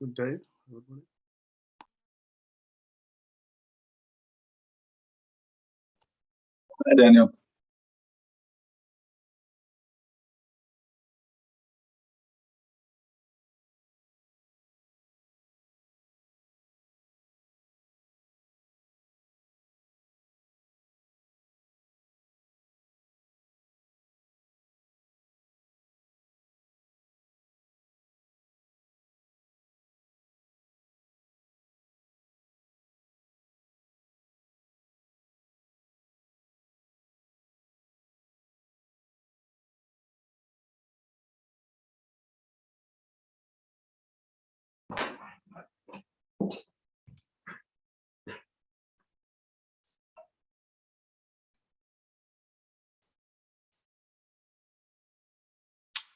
Good day, everybody. Hi, Daniel.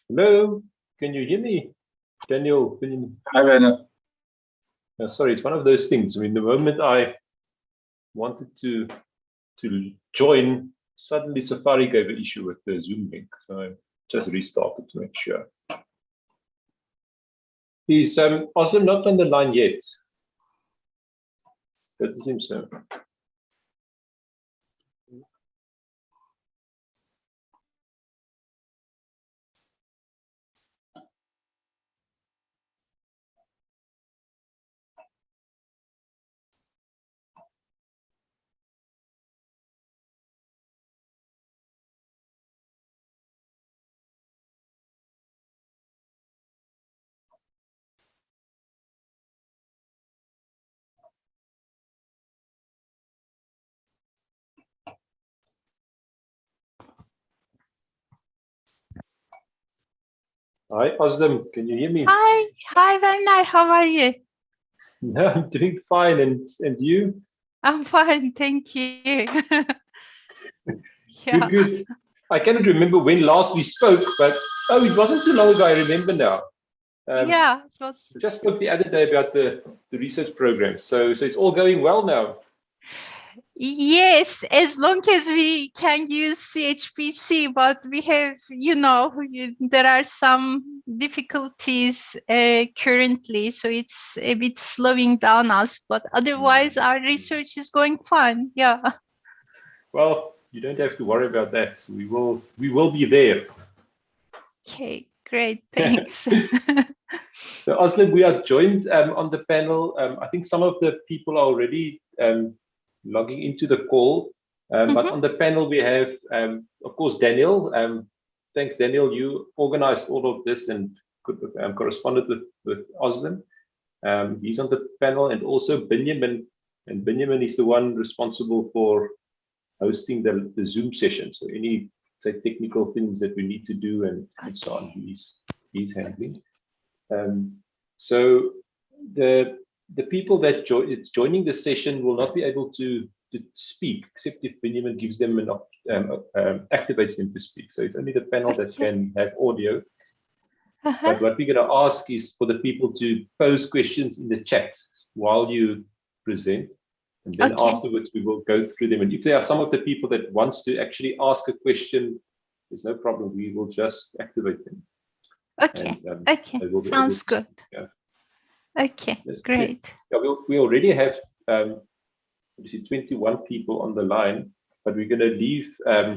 Hello, can you hear me? Daniel, Hi, Daniel. sorry, it's one of those things. I mean, the moment I wanted to join, suddenly Safari gave an issue with the Zoom link. So I just restarted to make sure. Is Özlem not on the line yet? That seems so. Hi, Özlem, can you hear me? Hi, Werner. How are you? No, I'm doing fine, and you? I'm fine, thank you. Yeah. Good. I cannot remember when last we spoke, but oh, it wasn't too long ago. I remember now. Yeah, it was. Just spoke the other day about the research program. So it's all going well now. Yes, as long as we can use CHPC, but we have, there are some difficulties currently, so it's a bit slowing down us, but otherwise our research is going fine. Yeah. Well, you don't have to worry about that. We will be there. Okay, great, thanks. So Özlem, we are joined on the panel. I think some of the people are already logging into the call, but on the panel we have, of course, Daniel. Thanks, Daniel. You organized all of this and corresponded with Özlem. He's on the panel, and also Benjamin. And Benjamin is the one responsible for hosting the Zoom session. So any technical things that we need to do and so on, he's handling. So the people that joining the session will not be able to speak except if Benjamin gives them an activates them to speak. So it's only the panel that can have audio. But what we're going to ask is for the people to pose questions in the chat while you present, and then afterwards we will go through them. And if there are some of the people that wants to actually ask a question, there's no problem. We will just activate them. Okay. And, okay. Sounds good. Yeah. Okay. Great. Yeah, we already have 21 people on the line, but we're going to leave. We're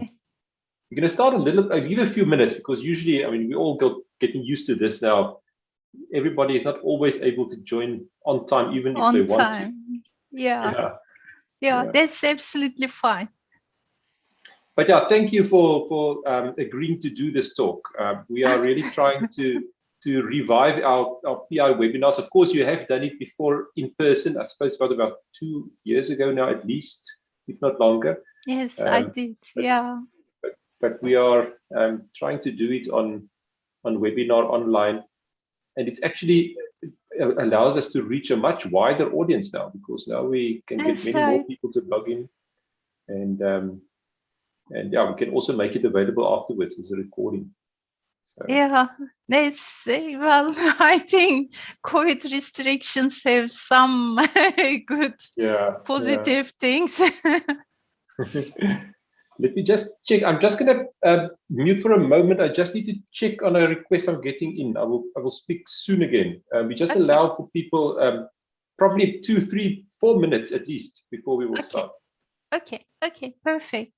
going to start leave a few minutes, because usually, I mean, we all getting used to this now. Everybody is not always able to join on time, even if they want to. Yeah, that's absolutely fine. But yeah, thank you for agreeing to do this talk. We are really trying to revive our PI webinars. Of course, you have done it before in person. I suppose about 2 years ago now, at least, if not longer. Yes, I did. Yeah. But we are trying to do it on webinar online, and it's actually allows us to reach a much wider audience now, because now we can get many more people to log in, and yeah, we can also make it available afterwards as a recording. So. Yeah, that's well. I think COVID restrictions have some good positive things. Let me just check. I'm just going to mute for a moment. I just need to check on a request I'm getting in. I will speak soon again. We just allow for people probably 2, 3, 4 minutes at least before we will start. Okay, perfect.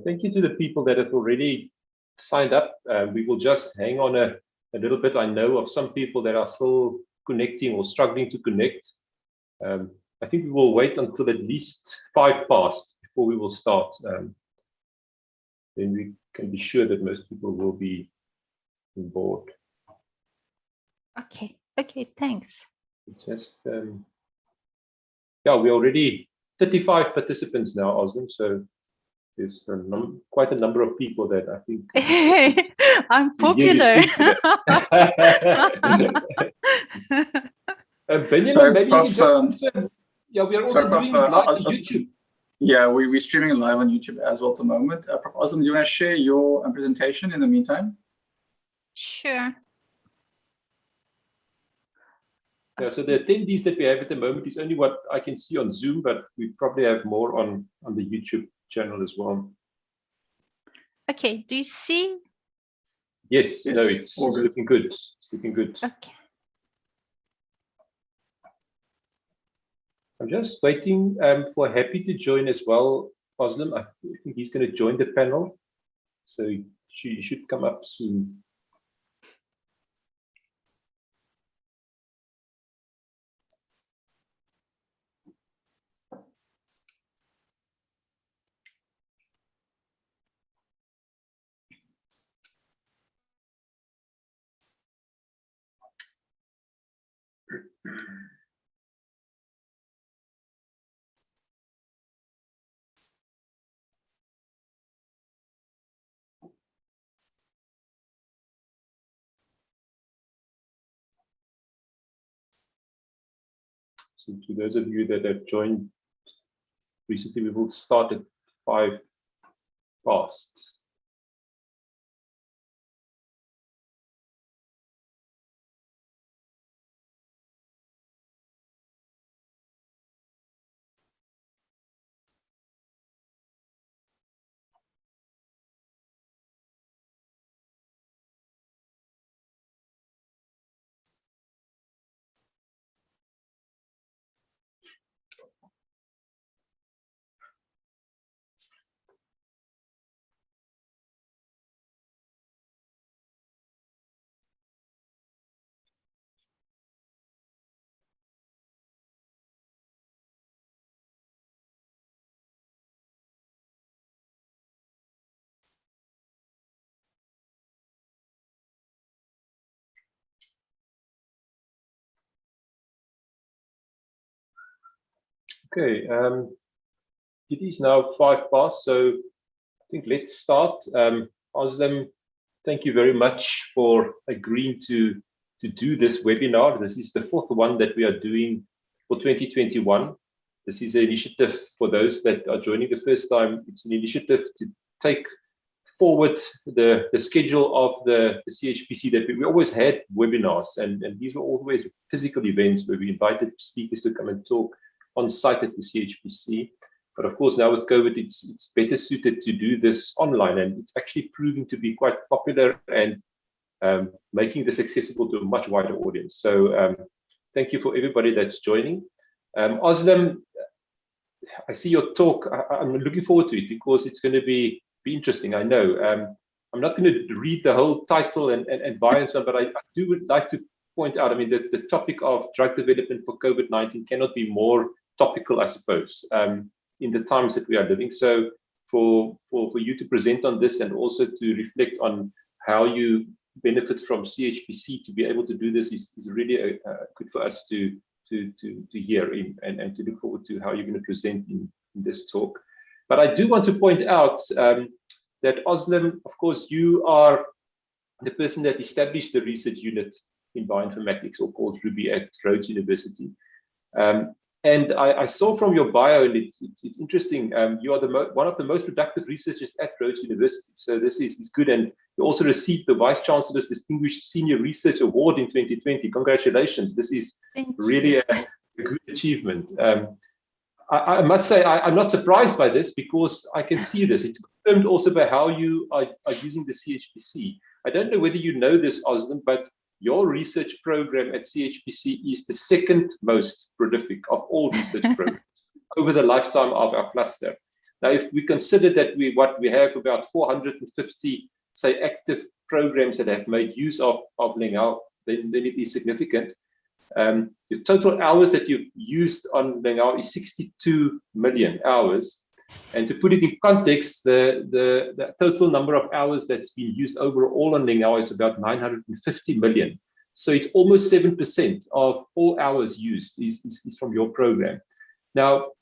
Thank you to the people that have already signed up. We will just hang on a little bit. I know of some people that are still connecting or struggling to connect. I think we will wait until at least 5 past before we will start. Then we can be sure that most people will be on board. Okay, thanks. Just yeah, we're already 35 participants now, Özlem. So there's quite a number of people that I think I'm popular. Benjamin, maybe you can just confirm. Yeah, we are also doing it live on YouTube. Yeah, we're streaming live on YouTube as well at the moment. Prof. Özlem, do you want to share your presentation in the meantime? Sure. Yeah, so the attendees that we have at the moment is only what I can see on Zoom, but we probably have more on the YouTube channel as well. Okay, do you see? Yes, no, it's looking good. It's looking good. Okay. I'm just waiting for Happy to join as well, Özlem. I think he's going to join the panel. So she should come up soon. So to those of you that have joined recently, we will start at 5 past. Okay, it is now 5 past, so I think let's start. Özlem, thank you very much for agreeing to do this webinar. This is the 4th one that we are doing for 2021. This is an initiative for those that are joining the first time. It's an initiative to take forward the schedule of the CHPC that we always had webinars, and these were always physical events where we invited speakers to come and talk. on site at the CHPC. But of course, now with COVID, it's better suited to do this online, and it's actually proving to be quite popular and making this accessible to a much wider audience. So thank you for everybody that's joining. Özlem, I see your talk. I'm looking forward to it because it's going to be interesting. I know. I'm not going to read the whole title and bio and so on, but I would like to point out, I mean, the topic of drug development for COVID-19 cannot be more topical, I suppose, in the times that we are living. So for you to present on this and also to reflect on how you benefit from CHPC to be able to do this is really good for us to hear and to look forward to how you're going to present in this talk. But I do want to point out that Özlem, of course, you are the person that established the research unit in bioinformatics, or called Ruby, at Rhodes University. And I saw from your bio, and it's interesting, you are one of the most productive researchers at Rhodes University. So this is good. And you also received the Vice Chancellor's Distinguished Senior Research Award in 2020. Congratulations. This is really a good achievement. I must say, I'm not surprised by this because I can see this. It's confirmed also by how you are using the CHPC. I don't know whether you know this, Özlem, but your research program at CHPC is the second most prolific of all research programs over the lifetime of our cluster. Now, if we consider that we have about 450, say, active programs that have made use of Lengao, then it is significant. The total hours that you've used on Lengao is 62 million hours. And to put it in context, the total number of hours that's been used overall on Lengao is about 950 million. So it's almost 7% of all hours used is from your program. Now,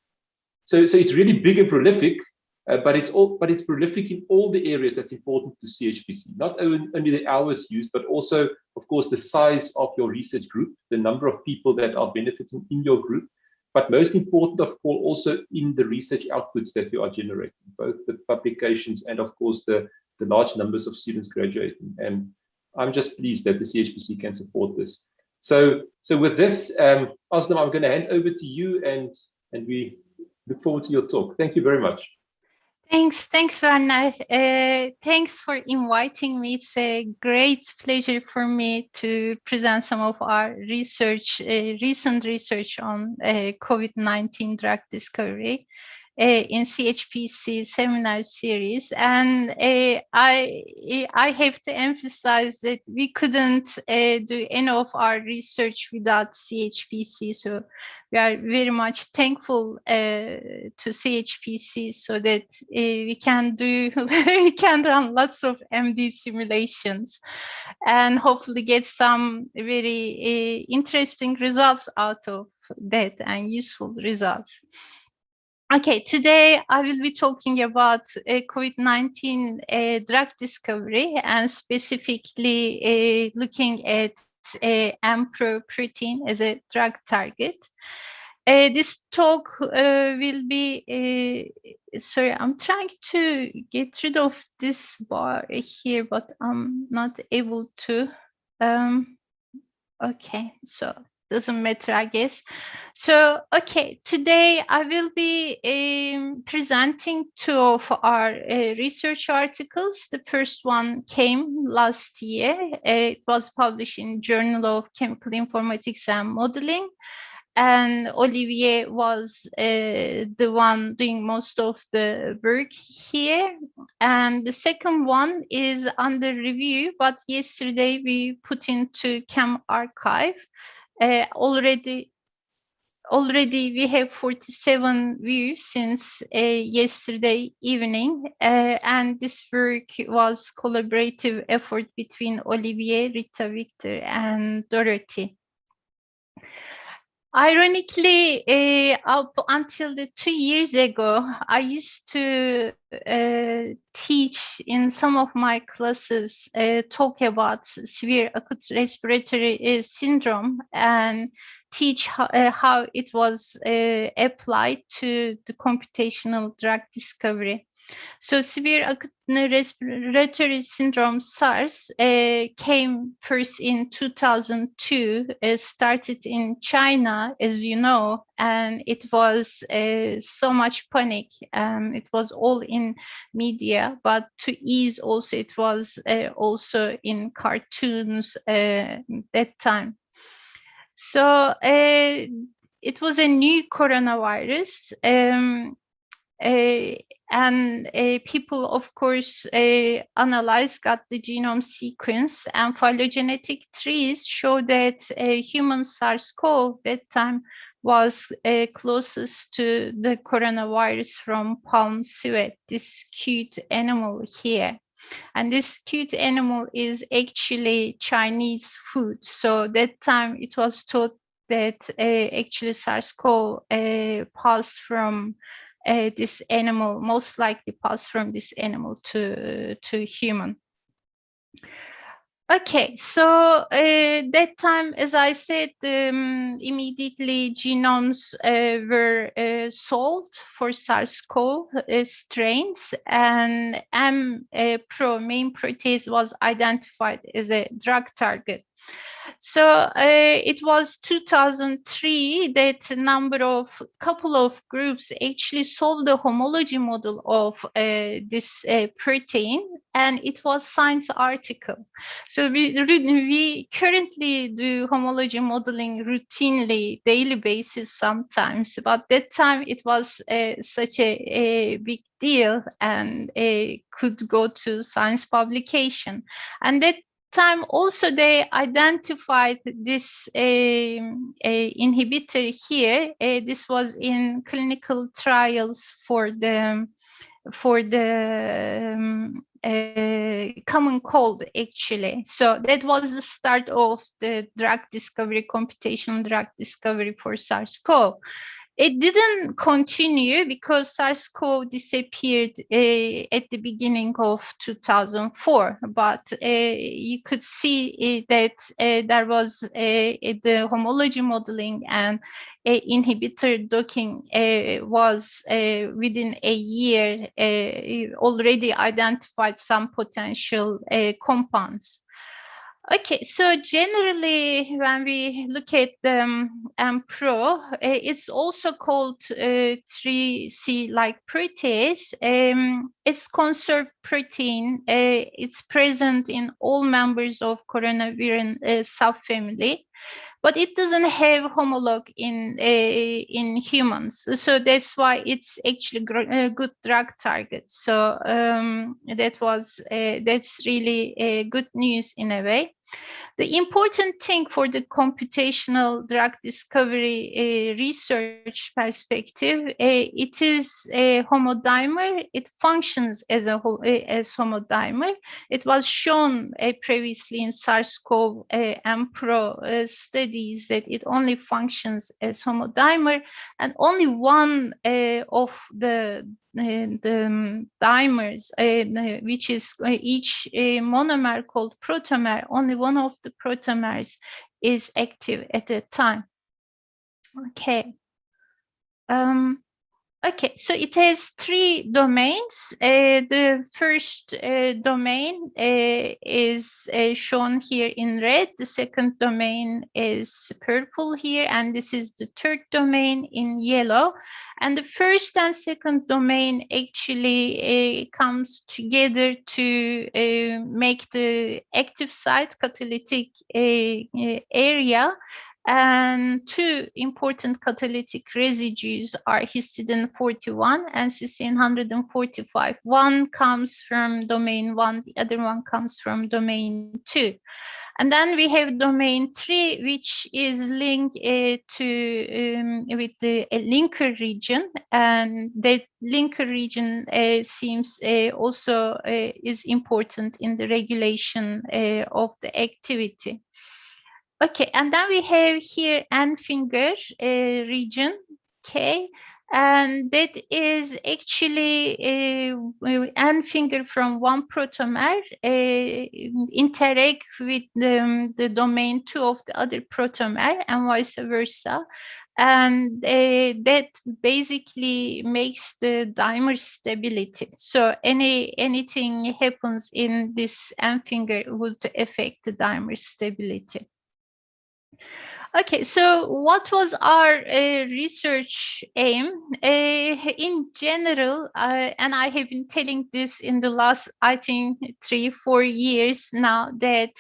so it's really big and prolific, but it's prolific in all the areas that's important to CHPC. Not only the hours used, but also, of course, the size of your research group, the number of people that are benefiting in your group. But most important of all, also in the research outputs that you are generating, both the publications and, of course, the large numbers of students graduating. And I'm just pleased that the CHPC can support this. So with this, Özlem, I'm going to hand over to you, and we look forward to your talk. Thank you very much. Thanks, Werner. Thanks for inviting me. It's a great pleasure for me to present some of our research, recent research on COVID-19 drug discovery in CHPC seminar series. And I have to emphasize that we couldn't do any of our research without CHPC. So we are very much thankful to CHPC so that we can run lots of MD simulations and hopefully get some very interesting results out of that and useful results. Okay, today I will be talking about COVID-19 drug discovery and specifically looking at Mpro protein as a drug target. This talk will be, sorry, I'm trying to get rid of this bar here, but I'm not able to. Okay, so doesn't matter, I guess. So, okay, today I will be presenting two of our research articles. The first one came last year. It was published in Journal of Chemical Informatics and Modeling. And Olivier was the one doing most of the work here. And the second one is under review, but yesterday we put into Chem Archive. Already we have 47 views since yesterday evening, and this work was collaborative effort between Olivier, Rita, Victor, and Dorothy. Ironically, up until 2 years ago, I used to teach in some of my classes, talk about severe acute respiratory syndrome and teach how it was applied to the computational drug discovery. So severe acute respiratory syndrome, SARS, came first in 2002, started in China, as you know, and it was so much panic. It was all in media, but to ease also, it was also in cartoons that time. So it was a new coronavirus. And people, of course, got the genome sequence, and phylogenetic trees show that human SARS-CoV that time was closest to the coronavirus from palm civet, this cute animal here. And this cute animal is actually Chinese food. So that time it was thought that actually SARS-CoV passed from this animal, most likely passed from this animal to human. Okay, so that time, as I said, immediately genomes were solved for SARS-CoV strains, and Mpro, main protease, was identified as a drug target. So it was 2003 that a couple of groups actually solved the homology model of this protein, and it was Science article. So we currently do homology modeling routinely, daily basis sometimes, but that time it was such a big deal and could go to Science publication. And that time also they identified this inhibitor here. This was in clinical trials for the common cold, actually. So that was the start of the drug discovery, computational drug discovery for SARS-CoV. It didn't continue because SARS-CoV disappeared at the beginning of 2004, but you could see that there was the homology modeling and inhibitor docking was within a year already identified some potential compounds. Okay, so generally, when we look at the Mpro, it's also called 3C-like protease. It's conserved protein. It's present in all members of coronavirus subfamily, but it doesn't have homologue in humans. So that's why it's actually a good drug target. So that's really good news in a way. The important thing for the computational drug discovery research perspective, it is a homodimer. It functions as homodimer. It was shown previously in SARS-CoV Mpro studies that it only functions as homodimer, and only one of the dimers, which is each monomer called protomer, only one of the protomers is active at a time. Okay. Okay, so it has three domains. The first domain is shown here in red. The second domain is purple here, and this is the third domain in yellow. And the first and second domain actually comes together to make the active site catalytic area. And two important catalytic residues are histidine 41 and cysteine 145. One comes from domain 1, the other one comes from domain 2. And then we have domain 3, which is linked with the linker region, and that linker region seems also is important in the regulation of the activity. Okay, and then we have here end finger region, okay, And that is actually N finger from one protomer interact with the domain 2 of the other protomer and vice versa. And that basically makes the dimer stability. So anything happens in this N finger would affect the dimer stability. Okay, so what was our research aim? In general, and I have been telling this in the last, I think, 3-4 years now, that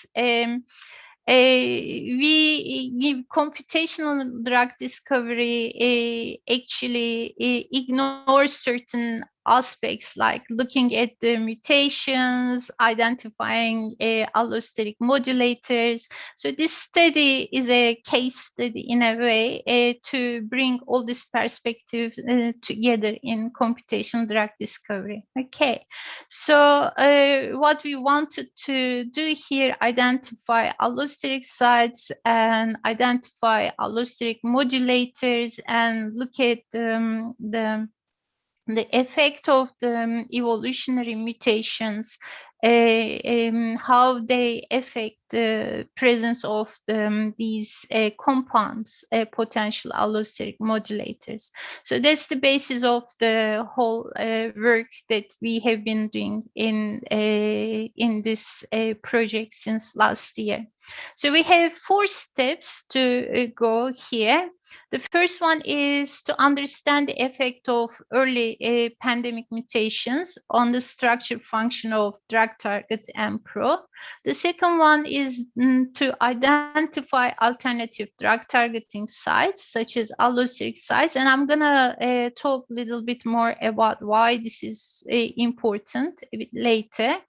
we give computational drug discovery actually ignores certain aspects like looking at the mutations, identifying allosteric modulators. So this study is a case study in a way to bring all this perspective together in computational drug discovery. Okay, so what we wanted to do here, identify allosteric sites and identify allosteric modulators and look at the effect of the evolutionary mutations, how they affect the presence of these compounds, potential allosteric modulators. So that's the basis of the whole work that we have been doing in this project since last year. So we have 4 steps to go here. The first one is to understand the effect of early pandemic mutations on the structure function of drug target Mpro. The second one is to identify alternative drug targeting sites, such as allosteric sites. And I'm going to talk a little bit more about why this is important a bit later.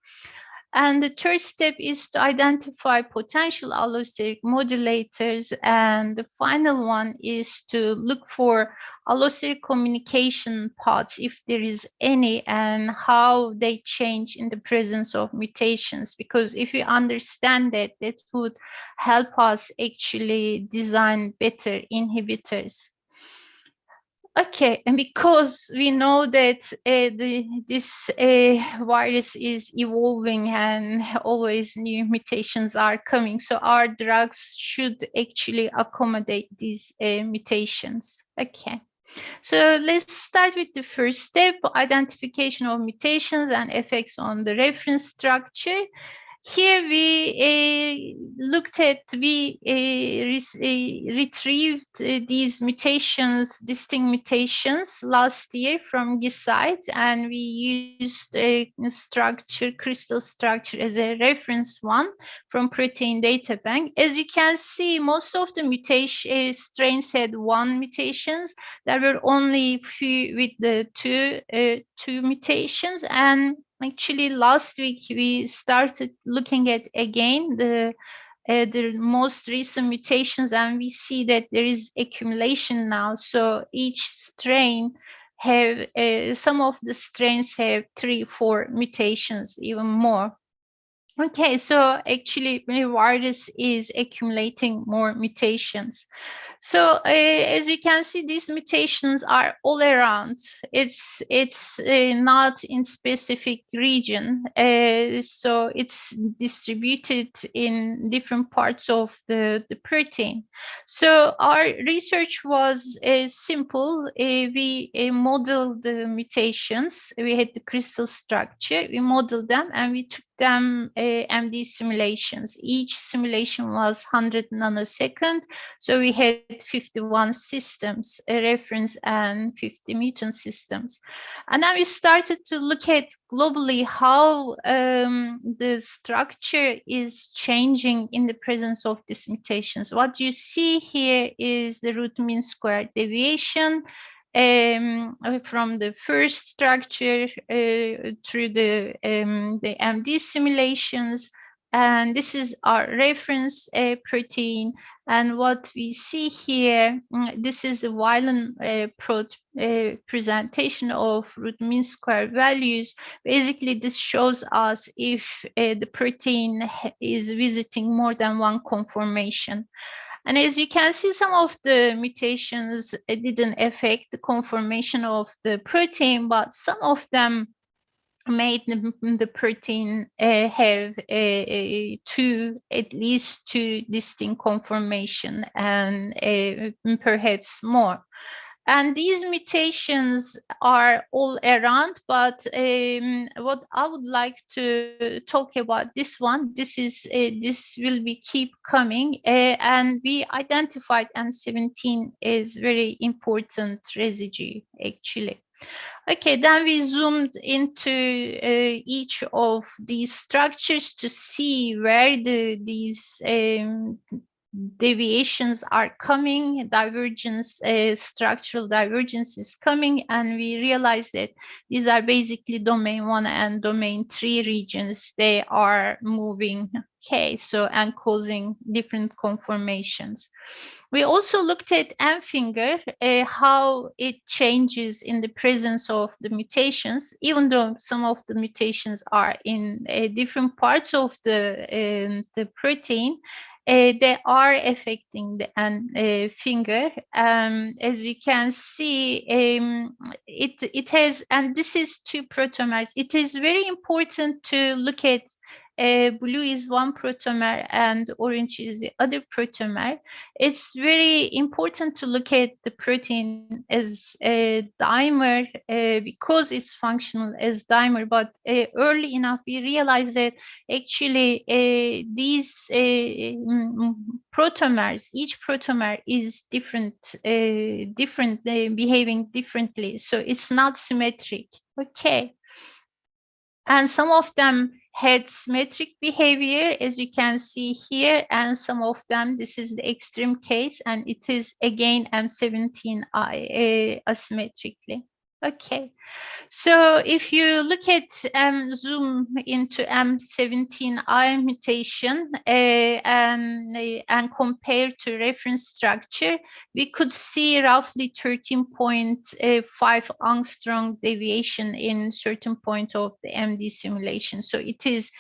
And the third step is to identify potential allosteric modulators. And the final one is to look for allosteric communication paths, if there is any, and how they change in the presence of mutations. Because if we understand that, that would help us actually design better inhibitors. Okay, and because we know that this virus is evolving and always new mutations are coming, so our drugs should actually accommodate these mutations. Okay, so let's start with the first step, identification of mutations and effects on the reference structure. Here we retrieved these mutations, distinct mutations last year from GISITE, and we used a structure, crystal structure, as a reference one from Protein Data Bank. As you can see, most of the mutation strains had 1 mutations. There were only few with the two mutations, and actually last week we started looking at again the most recent mutations, and we see that there is accumulation now. So each strain have some of the strains have 3-4 mutations, even more. Okay, so actually the virus is accumulating more mutations. So as you can see, these mutations are all around. It's not in specific region. So it's distributed in different parts of the protein. So our research was simple. We modeled the mutations. We had the crystal structure. We modeled them and we took them MD simulations. Each simulation was 100 nanosecond. So we had 51 systems, a reference, and 50 mutant systems. And then we started to look at globally how the structure is changing in the presence of these mutations. What you see here is the root mean square deviation from the first structure through the MD simulations. And this is our reference protein. And what we see here, this is the Weiland presentation of root mean square values. Basically, this shows us if the protein is visiting more than one conformation. And as you can see, some of the mutations didn't affect the conformation of the protein, but some of them made the protein have at least two distinct conformation, and perhaps more. And these mutations are all around, but what I would like to talk about this one, this will be keep coming, and we identified M17 as very important residue actually. Okay, then we zoomed into each of these structures to see where these deviations are coming, structural divergence is coming, and we realized that these are basically domain 1 and domain 3 regions. They are moving, okay, so, and causing different conformations. We also looked at M finger, how it changes in the presence of the mutations, even though some of the mutations are in different parts of the protein. They are affecting the finger. As you can see, it has, and this is 2 protomers. It is very important to look at blue is one protomer and orange is the other protomer. It's very important to look at the protein as a dimer because it's functional as dimer, but early enough we realized that actually these protomers, each protomer is different, behaving differently, so it's not symmetric. Okay, and some of them had symmetric behavior, as you can see here, and some of them, this is the extreme case, and it is again M17I asymmetrically. Okay, so if you look at zoom into M17I mutation and compare to reference structure, we could see roughly 13.5 angstrom deviation in certain point of the MD simulation. So it is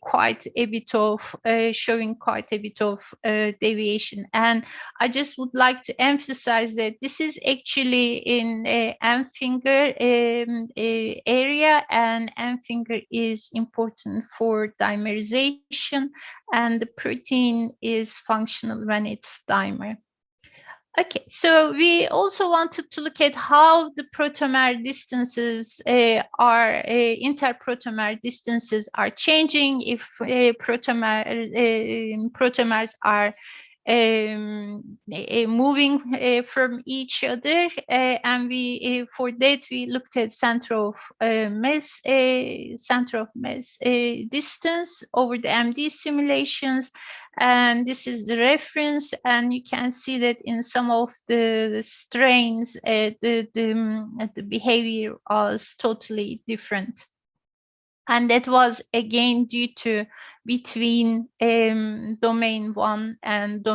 quite a bit of showing quite a bit of deviation. And I just would like to emphasize that this is actually in M finger area, and M finger is important for dimerization, and the protein is functional when it's dimer. Okay, so we also wanted to look at how the protomer distances interprotomer distances are changing, if protomers are moving from each other, and we for that we looked at center of mass distance over the MD simulations, and this is the reference, and you can see that in some of the strains the behavior was totally different. And that was again due to between domain 1 and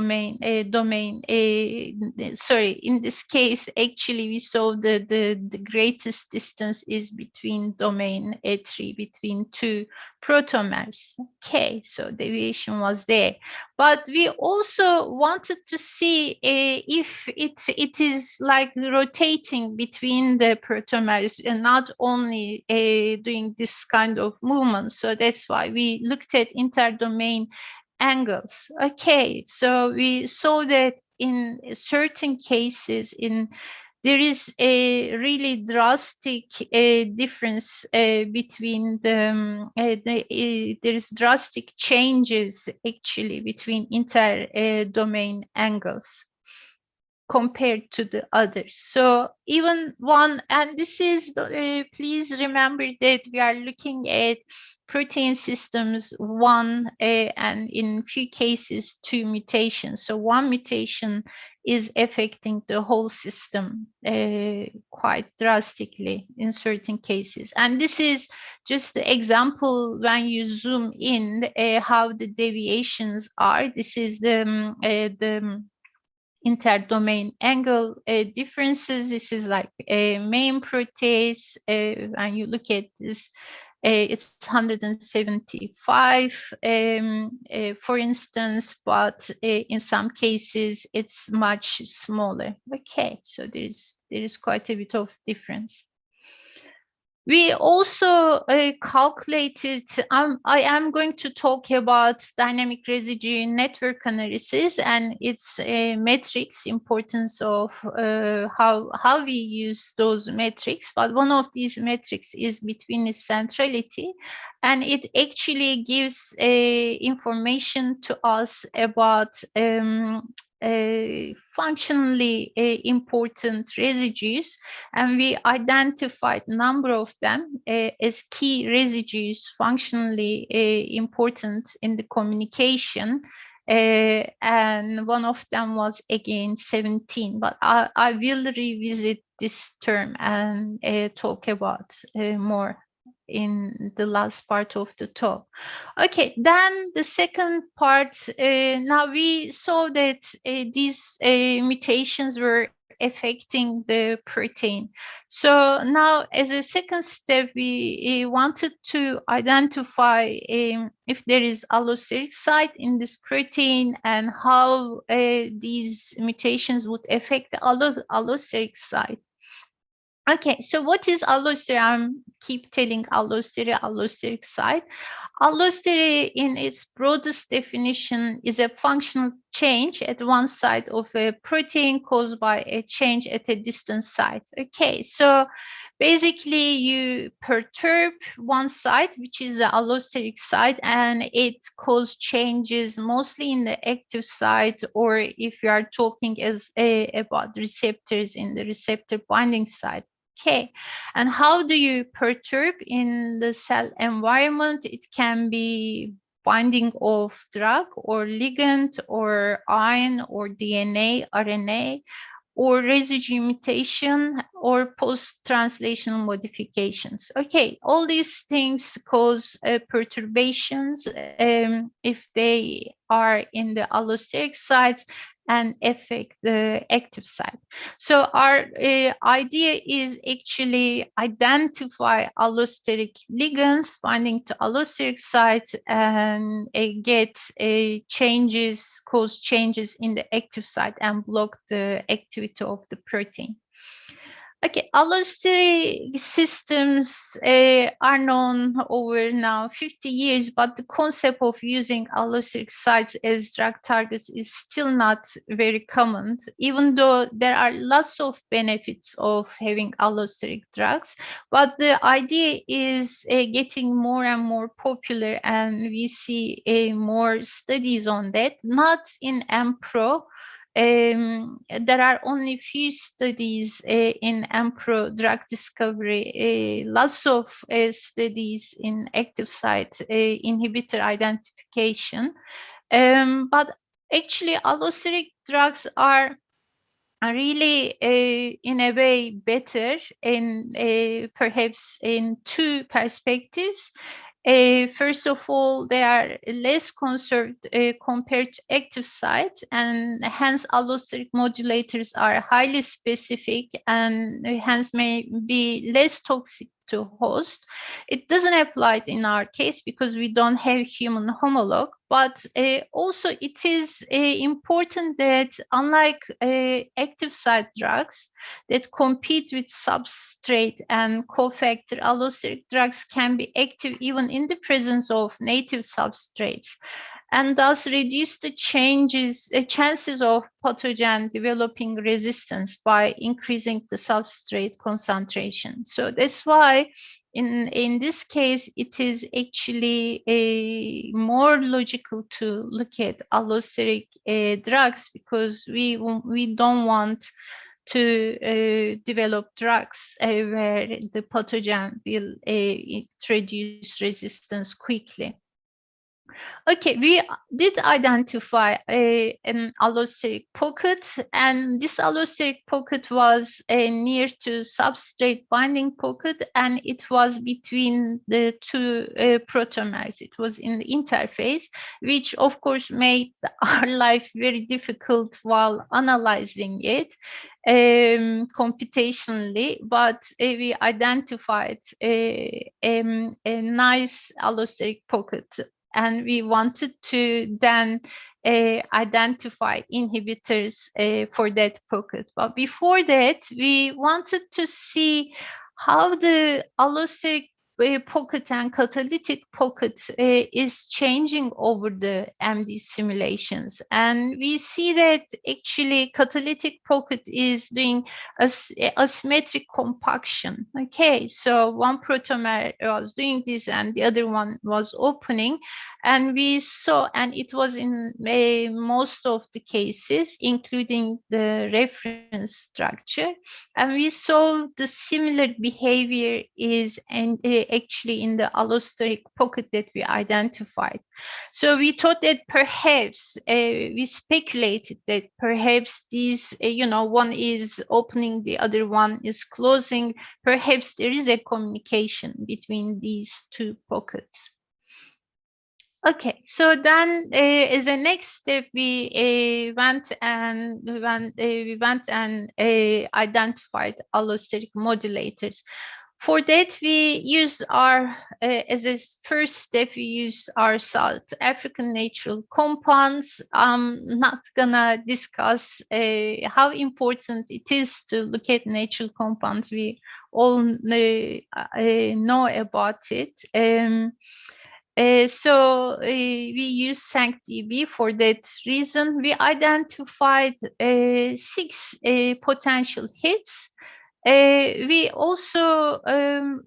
sorry, in this case actually we saw the greatest distance is between domain 3, between 2 protomers. Okay, so deviation was there, but we also wanted to see if it is like rotating between the protomers and not only doing this kind of movement. So that's why we looked at interdomain angles. Okay, so we saw that in certain cases there is a really drastic difference between there is drastic changes actually between interdomain angles compared to the others. So even one, and this is, please remember that we are looking at protein systems 1 and in few cases 2 mutations. So 1 mutation is affecting the whole system quite drastically in certain cases. And this is just the example when you zoom in how the deviations are. This is the interdomain angle differences. This is like a main protease, and you look at this It's 175, for instance, but in some cases it's much smaller. Okay, so there is quite a bit of difference. We also calculated, I am going to talk about dynamic residue network analysis and its metrics, importance of how we use those metrics. But one of these metrics is between centrality, and it actually gives information to us about functionally important residues, and we identified a number of them as key residues functionally important in the communication, and one of them was again 17, but I will revisit this term and talk about more in the last part of the talk. Okay, then the second part, now we saw that these mutations were affecting the protein. So now as a second step, we wanted to identify if there is allosteric site in this protein and how these mutations would affect the allosteric site. Okay, so what is allosteric? I keep telling allosteric site. Allosteric in its broadest definition is a functional change at one side of a protein caused by a change at a distant site. Okay, so basically you perturb one site, which is the allosteric site, and it causes changes mostly in the active site, or if you are talking about receptors in the receptor binding site. Okay, and how do you perturb in the cell environment? It can be binding of drug or ligand or ion or DNA, RNA, or residue mutation or post-translational modifications. Okay, all these things cause perturbations if they are in the allosteric sites and affect the active site. So our idea is actually identify allosteric ligands binding to allosteric sites and get changes, cause changes in the active site and block the activity of the protein. Okay, allosteric systems are known over now 50 years, but the concept of using allosteric sites as drug targets is still not very common, even though there are lots of benefits of having allosteric drugs. But the idea is getting more and more popular, and we see more studies on that, not in Mpro. There are only few studies in Mpro drug discovery, lots of studies in active site inhibitor identification. But actually, allosteric drugs are really in a way better in perhaps in two perspectives. First of all, they are less conserved compared to active sites, and hence allosteric modulators are highly specific and hence may be less toxic to host. It doesn't apply in our case because we don't have human homolog, but also it is important that unlike active site drugs that compete with substrate and cofactor, allosteric drugs can be active even in the presence of native substrates, and thus reduce the chances of pathogen developing resistance by increasing the substrate concentration. So that's why in this case, it is actually more logical to look at allosteric drugs, because we don't want to develop drugs where the pathogen will introduce resistance quickly. Okay, we did identify an allosteric pocket, and this allosteric pocket was near to substrate binding pocket, and it was between the two protomers. It was in the interface, which of course made our life very difficult while analyzing it computationally, but we identified a nice allosteric pocket, and we wanted to then identify inhibitors for that pocket. But before that, we wanted to see how the allosteric pocket and catalytic pocket is changing over the MD simulations. And we see that actually catalytic pocket is doing asymmetric compaction. Okay, so one protomer was doing this and the other one was opening. And we saw, and it was in most of the cases, including the reference structure. And we saw the similar behavior is actually in the allosteric pocket that we identified. So we thought that perhaps, we speculated that perhaps these, one is opening, the other one is closing. Perhaps there is a communication between these two pockets. Okay, so then as a next step, we went and identified allosteric modulators. For that, we use our, as a first step, we use our South African natural compounds. I'm not gonna discuss how important it is to look at natural compounds. We all know about it. So we use SanctDB for that reason. We identified 6 potential hits. We also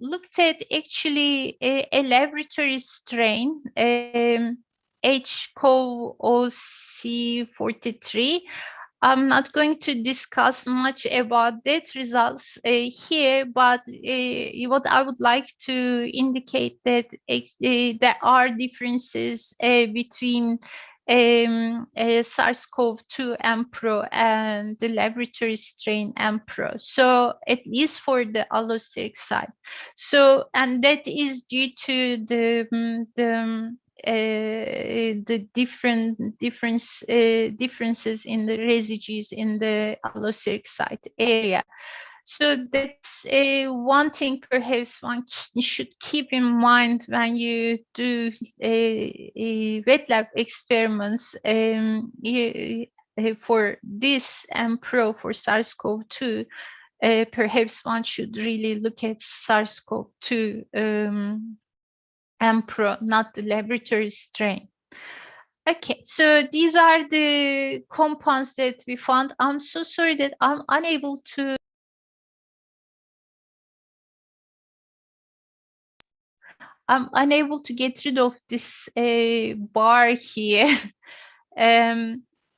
looked at actually a laboratory strain, HCOC43. I'm not going to discuss much about that results here, but what I would like to indicate that there are differences between SARS-CoV-2 Mpro and the laboratory strain Mpro. So at least for the allosteric side. So, and that is due to the differences in the residues in the allosteric site area. So that's one thing perhaps one should keep in mind when you do wet lab experiments for this Mpro for SARS-CoV-2. Perhaps one should really look at SARS-CoV-2 Mpro, not the laboratory strain. Okay, so these are the compounds that we found. I'm so sorry that I'm unable to get rid of this bar here.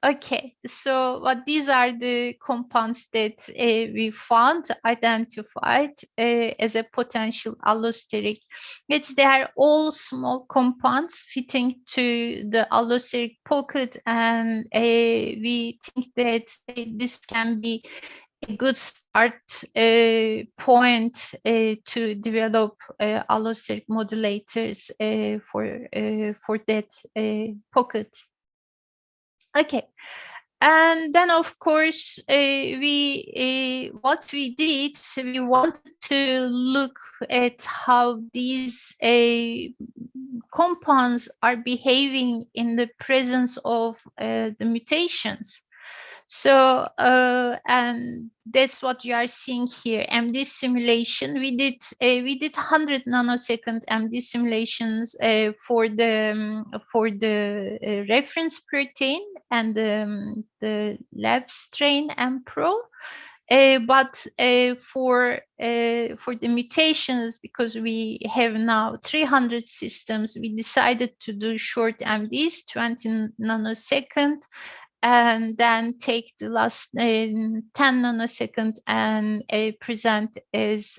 Okay, so these are the compounds that we found, identified as a potential allosteric. They are all small compounds fitting to the allosteric pocket, and we think that this can be a good start point to develop allosteric modulators for that pocket. Okay, and then of course what we did, we wanted to look at how these compounds are behaving in the presence of the mutations. So and that's what you are seeing here. MD simulation. We did 100 nanosecond MD simulations for the reference protein and the lab strain Mpro. But for the mutations, because we have now 300 systems, we decided to do short MDs, 20 nanosecond. And then take the last 10 nanosecond and present as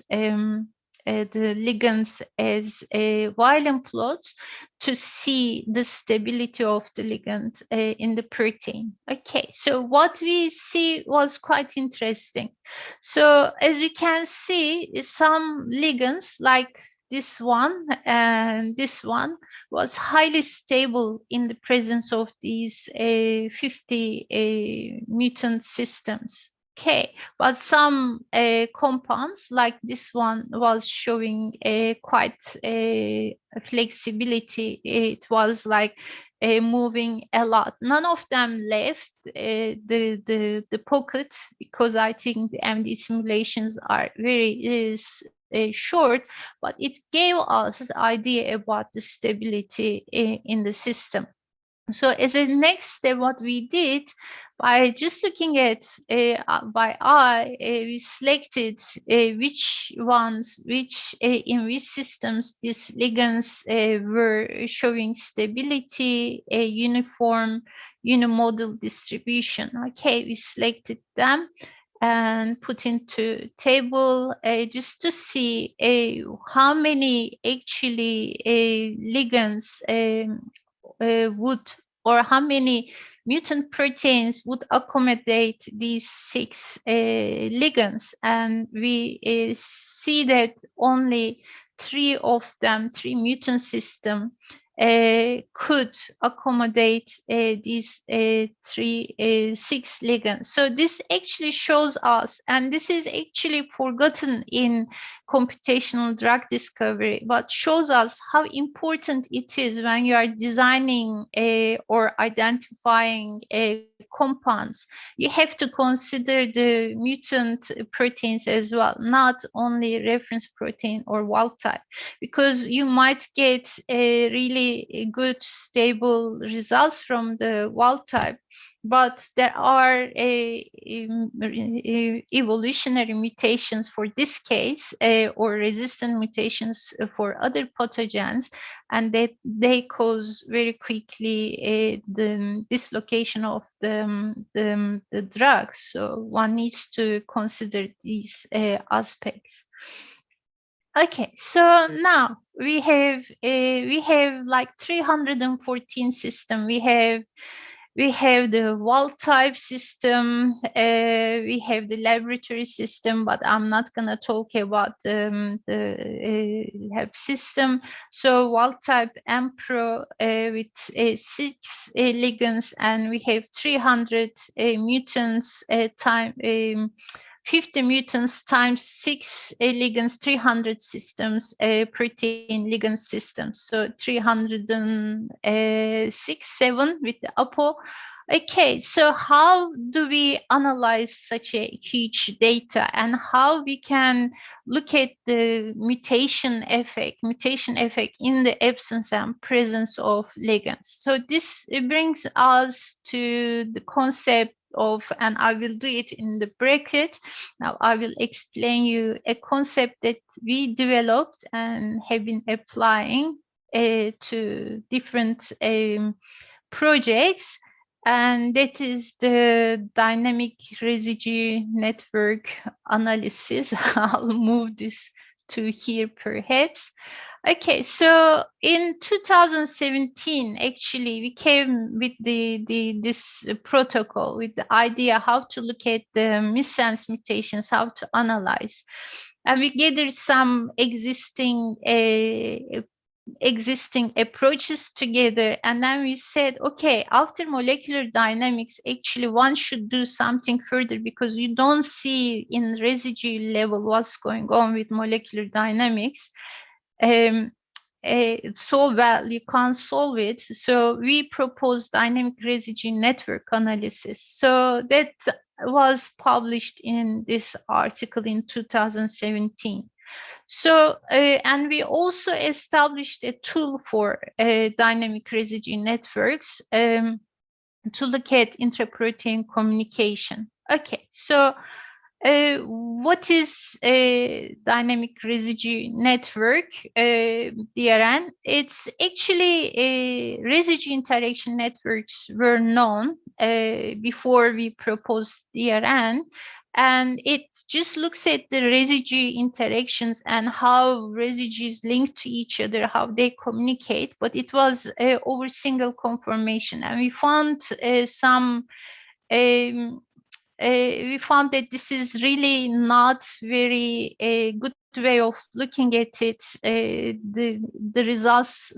the ligands as Weiland plots to see the stability of the ligand in the protein. Okay, so what we see was quite interesting. So as you can see, some ligands like this one and this one was highly stable in the presence of these 50 mutant systems. Okay, but some compounds like this one was showing quite flexibility. It was like moving a lot. None of them left the pocket, because I think the MD simulations are very short, but it gave us an idea about the stability in the system. So as a next step, what we did, by just looking at by eye, we selected which ones, in which systems these ligands were showing stability, a uniform unimodal distribution. Okay, we selected them and put into table just to see how many actually ligands would, or how many mutant proteins would accommodate these 6 ligands. And we see that only 3 of them, 3 mutant systems, could accommodate these 6 ligands. So this actually shows us, and this is actually forgotten in computational drug discovery, but shows us how important it is when you are designing or identifying compounds. You have to consider the mutant proteins as well, not only reference protein or wild type, because you might get really good stable results from the wild type, but there are evolutionary mutations for this case, or resistant mutations for other pathogens, and they cause very quickly the dislocation of the drug. So one needs to consider these aspects. Okay, so now we have like 314 system. We have the wild type system, we have the laboratory system, but I'm not gonna talk about the lab system. So wild type Mpro with 6 ligands, and we have 300 mutants 50 mutants times 6 ligands, 300 systems, protein ligand systems. So 306.7 with the APO. Okay, so how do we analyze such a huge data, and how we can look at the mutation effect in the absence and presence of ligands? So this brings us to the concept of, and I will do it in the bracket. Now I will explain you a concept that we developed and have been applying to different projects, and that is the dynamic residue network analysis. I'll move this to here perhaps. Okay, so in 2017, actually, we came with this protocol with the idea how to look at the missense mutations, how to analyze. And we gathered some existing approaches together, and then we said, okay, after molecular dynamics, actually one should do something further, because you don't see in residue level what's going on with molecular dynamics so well, you can't solve it. So we proposed dynamic residue network analysis. So that was published in this article in 2017. So, and we also established a tool for dynamic residue networks to look at intraprotein communication. Okay, so what is a dynamic residue network, DRN? It's actually residue interaction networks were known before we proposed DRN. and it just looks at the residue interactions and how residues link to each other, how they communicate, but it was over single conformation. And we found we found that this is really not very good way of looking at it. The results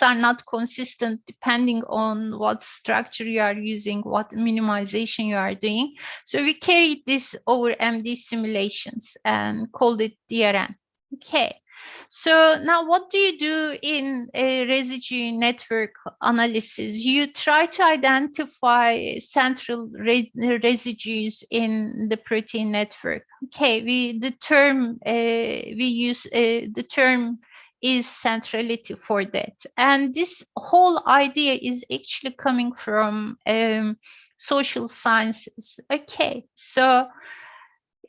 are not consistent depending on what structure you are using, what minimization you are doing. So we carried this over MD simulations and called it DRN. Okay. So now what do you do in a residue network analysis? You try to identify central residues in the protein network. Okay, the term is centrality for that. And this whole idea is actually coming from social sciences. Okay, so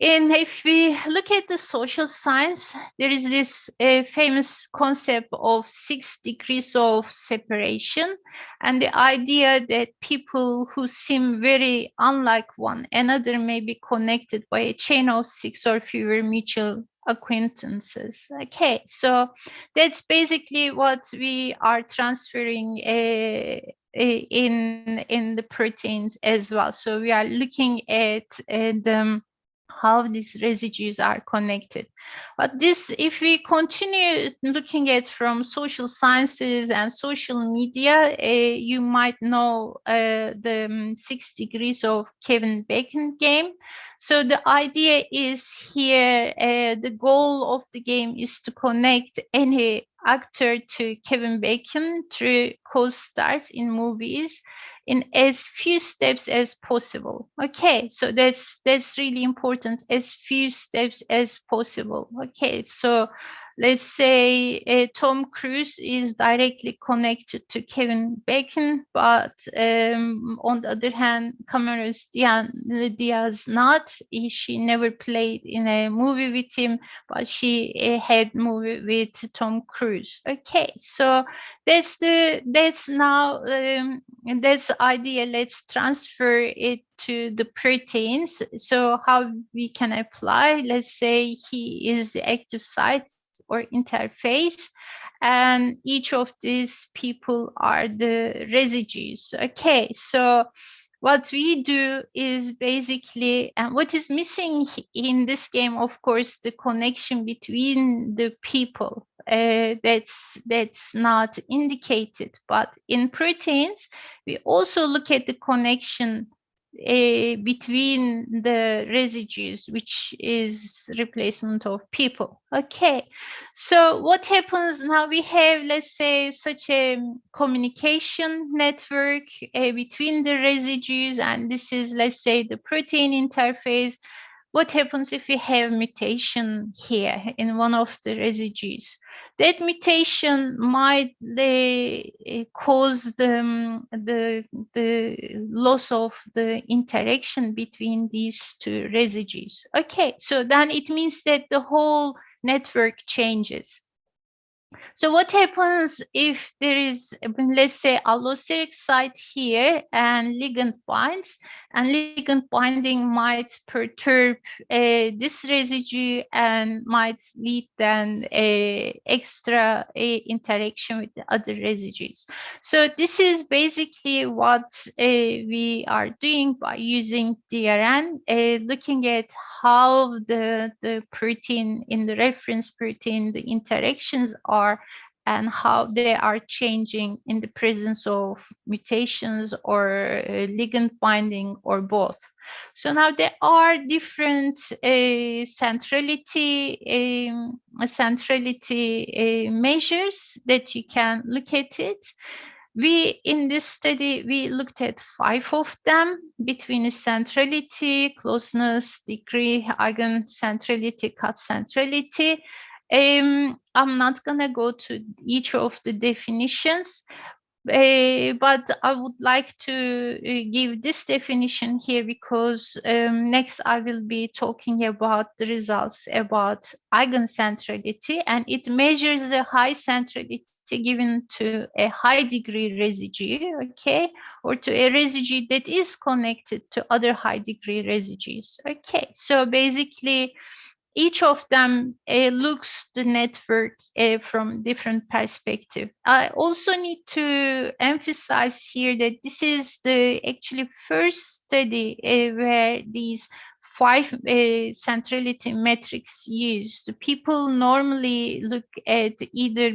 if we look at the social science, there is this famous concept of 6 degrees of separation, and the idea that people who seem very unlike one another may be connected by a chain of 6 or fewer mutual acquaintances. Okay, so that's basically what we are transferring in the proteins as well. So we are looking at how these residues are connected. But this, if we continue looking at from social sciences and social media, you might know the 6 degrees of Kevin Bacon game. So the idea is here, the goal of the game is to connect any actor to Kevin Bacon through co-stars in movies in as few steps as possible. Okay, so that's really important, as few steps as possible. Okay, so let's say Tom Cruise is directly connected to Kevin Bacon, but on the other hand, Cameron Diaz not. She never played in a movie with him, but she had movie with Tom Cruise. Okay, so that's the idea. Let's transfer it to the proteins. So how we can apply, let's say he is the active site or interface, and each of these people are the residues. Okay, so what we do is basically, and what is missing in this game, of course, the connection between the people. That's not indicated, but in proteins, we also look at the connection between the residues, which is replacement of people. Okay, so what happens now? We have, let's say, such a communication network between the residues, and this is, let's say, the protein interface. What happens if we have mutation here in one of the residues? That mutation might cause the loss of the interaction between these two residues. Okay, so then it means that the whole network changes. So what happens if there is, let's say, allosteric site here and ligand binds, and ligand binding might perturb this residue and might lead then extra interaction with the other residues. So this is basically what we are doing by using DRN, looking at how the protein in the reference protein, the interactions are, and how they are changing in the presence of mutations or ligand binding or both. So now there are different centrality measures that you can look at it. In this study, we looked at 5 of them between centrality, closeness, degree, eigencentrality, cut centrality. I'm not going to go to each of the definitions, but I would like to give this definition here because next I will be talking about the results about eigencentrality, and it measures the high centrality centrality given to a high degree residue, okay, or to a residue that is connected to other high degree residues. Okay, so basically each of them looks the network from different perspective. I also need to emphasize here that this is the actually first study where these 5 centrality metrics used. People normally look at either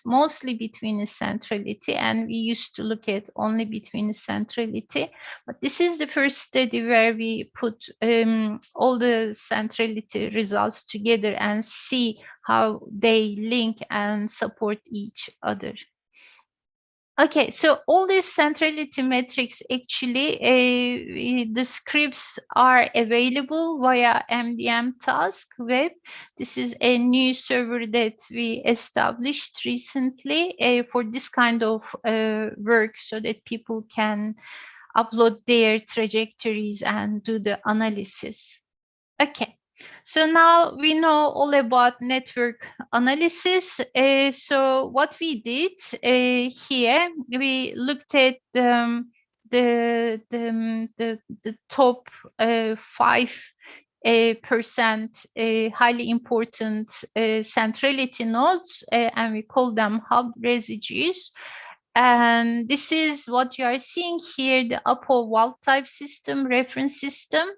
mostly between centrality, and we used to look at only between centrality. But this is the first study where we put all the centrality results together and see how they link and support each other. Okay, so all these centrality metrics actually, the scripts are available via MDM Task Web. This is a new server that we established recently for this kind of work, so that people can upload their trajectories and do the analysis. Okay. So now we know all about network analysis. So what we did here, we looked at the top 5% highly important centrality nodes, and we call them hub residues. And this is what you are seeing here, the Apo wild type system, reference system.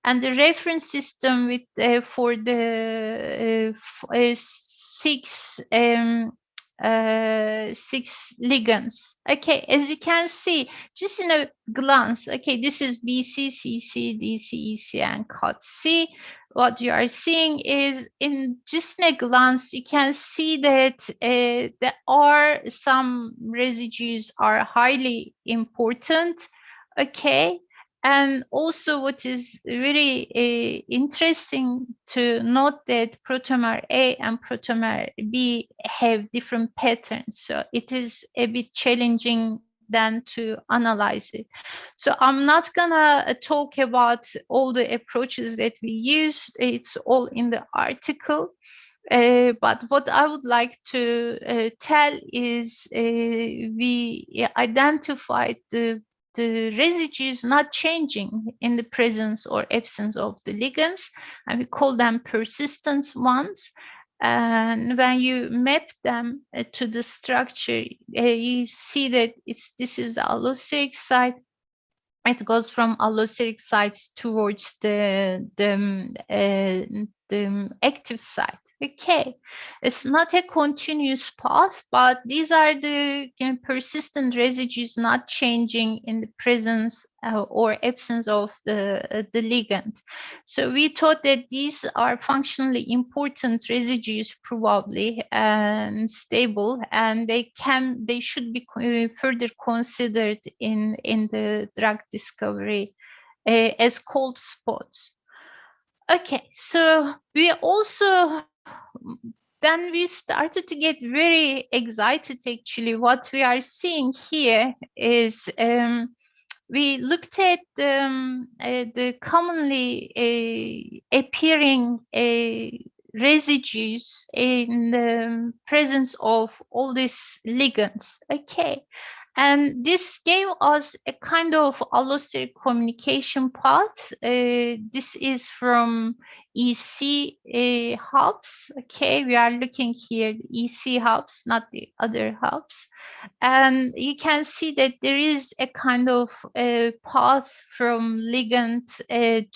And the reference system with for the 6 ligands. Okay, as you can see, just in a glance, okay, this is BC, CC, DC, EC, and COT-C. What you are seeing is, in just in a glance, you can see that there are some residues are highly important. Okay. And also what is very interesting to note that protomer A and protomer B have different patterns. So it is a bit challenging then to analyze it. So I'm not gonna talk about all the approaches that we use. It's all in the article. But what I would like to tell is we identified the residues not changing in the presence or absence of the ligands, and we call them persistent ones. And when you map them to the structure, you see that this is the allosteric site. It goes from allosteric sites towards the active site. Okay, it's not a continuous path, but these are the persistent residues not changing in the presence or absence of the ligand. So we thought that these are functionally important residues, probably, and stable, and they should be further considered in the drug discovery as cold spots. Okay, so we also then we started to get very excited. Actually, what we are seeing here is we looked at the commonly appearing residues in the presence of all these ligands. Okay. And this gave us a kind of allosteric communication path. This is from EC hubs. Okay, we are looking here, EC hubs, not the other hubs. And you can see that there is a kind of path from ligand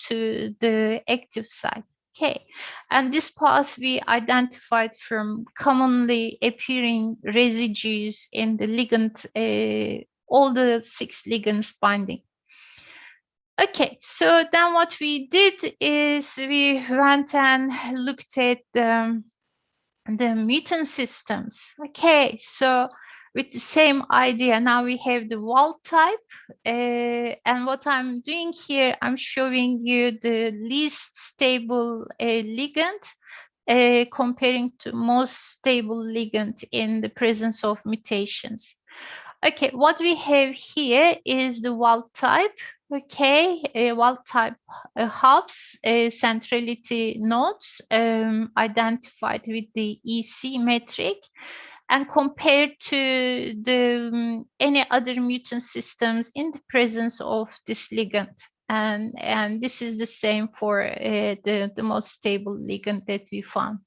to the active site. Okay, and this path we identified from commonly appearing residues in the ligand, all the 6 ligands binding. Okay, so then what we did is we went and looked at the mutant systems. Okay, so with the same idea, now we have the wild type. And what I'm doing here, I'm showing you the least stable ligand comparing to most stable ligand in the presence of mutations. Okay, what we have here is the wild type. Okay, wild type hubs, centrality nodes identified with the EC metric. and compared to the any other mutant systems in the presence of this ligand. And this is the same for the most stable ligand that we found.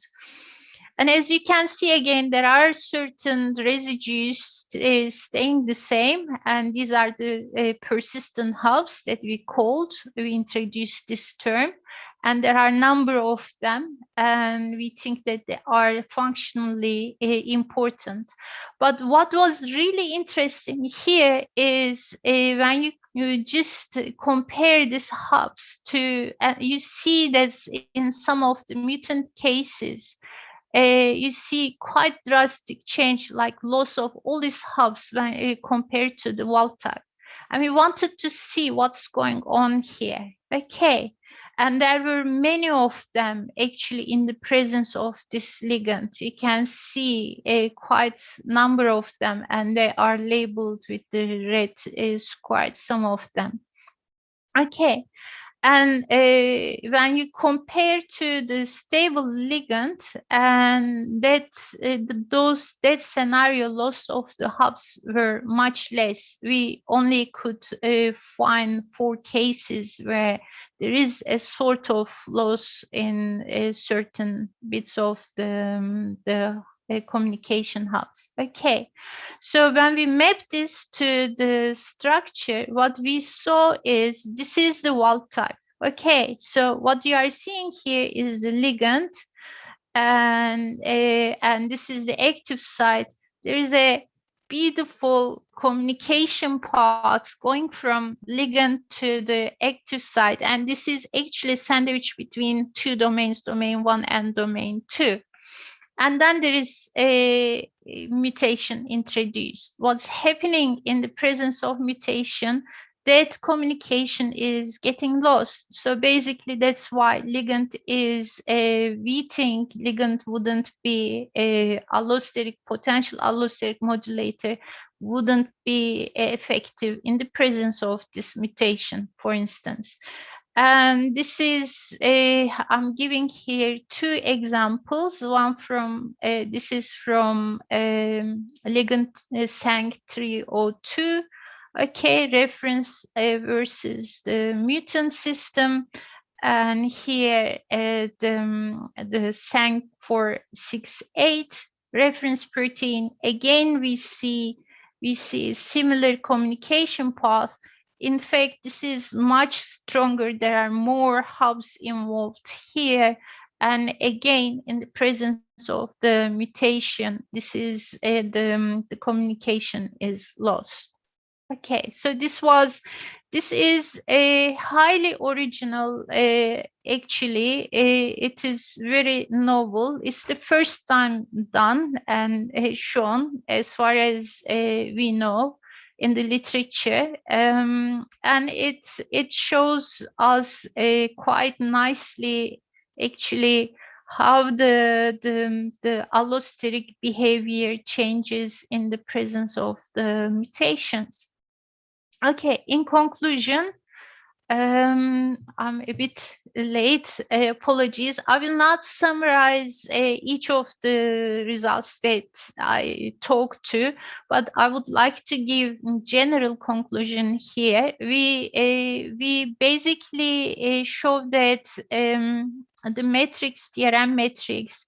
And as you can see again, there are certain residues staying the same, and these are the persistent hubs that we introduced this term, and there are a number of them, and we think that they are functionally important. But what was really interesting here is when you just compare these hubs to, you see that in some of the mutant cases, you see quite drastic change, like loss of all these hubs when compared to the wild type. And we wanted to see what's going on here. Okay. And there were many of them actually in the presence of this ligand. You can see a quite number of them, and they are labeled with the red squared, some of them. Okay. And when you compare to the stable ligand, and that scenario loss of the hubs were much less. We only could find 4 cases where there is a sort of loss in certain bits of the communication hubs. Okay, so when we map this to the structure, what we saw is this is the wild type. Okay, so what you are seeing here is the ligand, and this is the active site. There is a beautiful communication path going from ligand to the active site, and this is actually sandwiched between 2 domains, domain 1 and domain 2. And then there is a mutation introduced. What's happening in the presence of mutation, that communication is getting lost. So basically that's why ligand is, we think ligand wouldn't be a allosteric, potential allosteric modulator wouldn't be effective in the presence of this mutation, for instance. And this is, I'm giving here 2 examples. One from, this is from ligand SANG302, okay, reference versus the mutant system. And here the SANG468 reference protein, again, we see similar communication path. In fact, this is much stronger. There are more hubs involved here. And again, in the presence of the mutation, this is the communication is lost. Okay, so this is a highly original, actually, it is very novel. It's the first time done and shown as far as we know in the literature, and it shows us quite nicely, actually, how the allosteric behavior changes in the presence of the mutations. Okay, in conclusion, I'm a bit late, apologies. I will not summarize each of the results that I talked to, but I would like to give a general conclusion here. We basically show that the metrics, DRM metrics,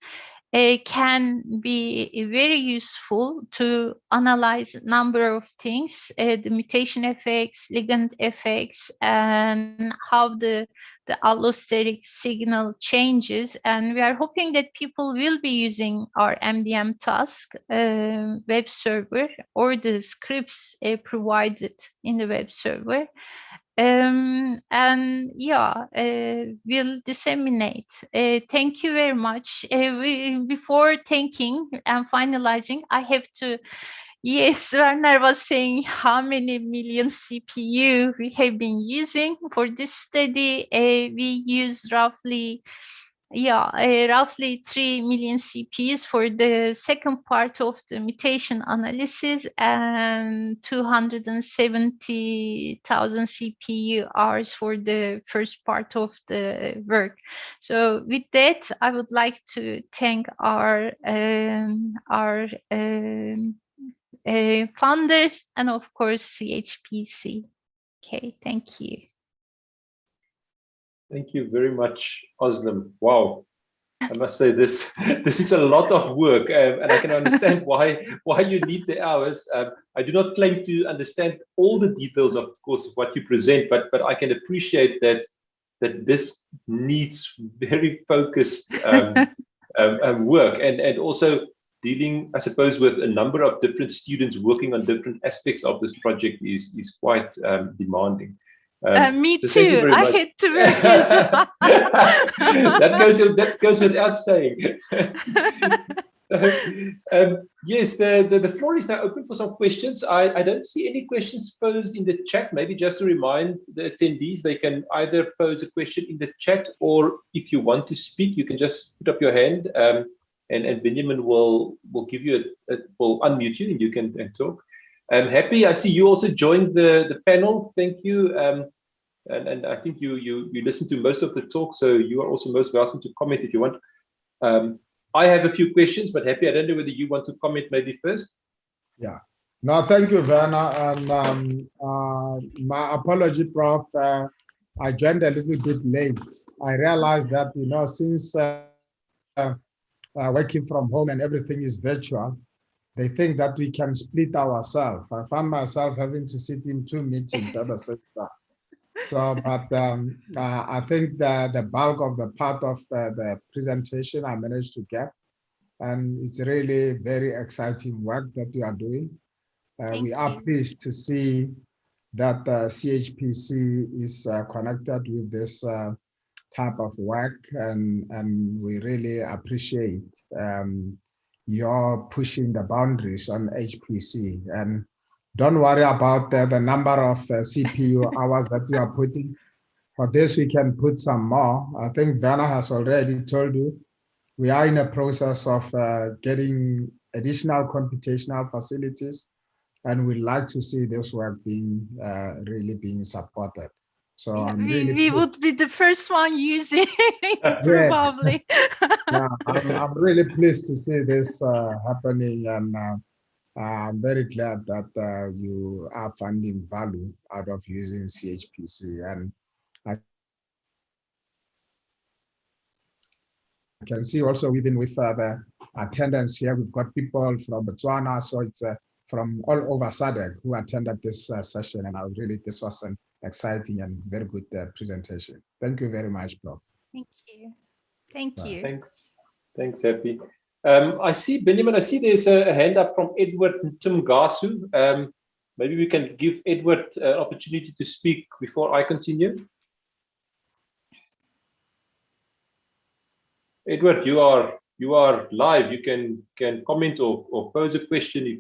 can be very useful to analyze a number of things, the mutation effects, ligand effects, and how the allosteric signal changes. And we are hoping that people will be using our MDM task web server or the scripts provided in the web server. And yeah, we'll disseminate. Thank you very much. Before thanking and finalizing, I have to, yes, Werner was saying how many million CPU we have been using for this study. We use roughly roughly 3 million CPUs for the second part of the mutation analysis and 270,000 CPU hours for the first part of the work. So with that, I would like to thank our funders and of course CHPC. Okay, thank you. Thank you very much, Özlem. Wow, I must say this is a lot of work, and I can understand why you need the hours. I do not claim to understand all the details, of course, of what you present, but I can appreciate that this needs very focused work, and also dealing, I suppose, with a number of different students working on different aspects of this project is quite demanding. Me too. I had to work as well. that goes without saying. Yes, the floor is now open for some questions. I don't see any questions posed in the chat. Maybe just to remind the attendees, they can either pose a question in the chat, or if you want to speak, you can just put up your hand, and Benjamin will give you will unmute you and you can talk. I'm happy. I see you also joined the panel. Thank you. And I think you listened to most of the talk, so you are also most welcome to comment if you want. I have a few questions, but Happy, I don't know whether you want to comment maybe first. Yeah. No, thank you, Werner. And my apology, Prof. I joined a little bit late. I realized that, since working from home and everything is virtual, they think that we can split ourselves. I found myself having to sit in 2 meetings at the same time. So, but I think the bulk of the part of the presentation I managed to get, and it's really very exciting work that you are doing. We are pleased to see that CHPC is connected with this type of work, and we really appreciate your pushing the boundaries on HPC. And don't worry about the number of CPU hours that you are putting. For this, we can put some more. I think Werner has already told you, we are in a process of getting additional computational facilities, and we'd like to see this work being really being supported. So I'm we would be the first one using probably. Yeah, I'm really pleased to see this happening, and I'm very glad that you are finding value out of using CHPC. And I can see also, even with the attendance here, we've got people from Botswana, so it's from all over SADC who attended this session, and this was an exciting and very good presentation. Thank you very much, Prof. Thank you. Thank you. Thanks, Happy. I see, Benjamin, I see there's a hand up from Edward Ntimgasu. Maybe we can give Edward an opportunity to speak before I continue. Edward, you are live. You can comment or pose a question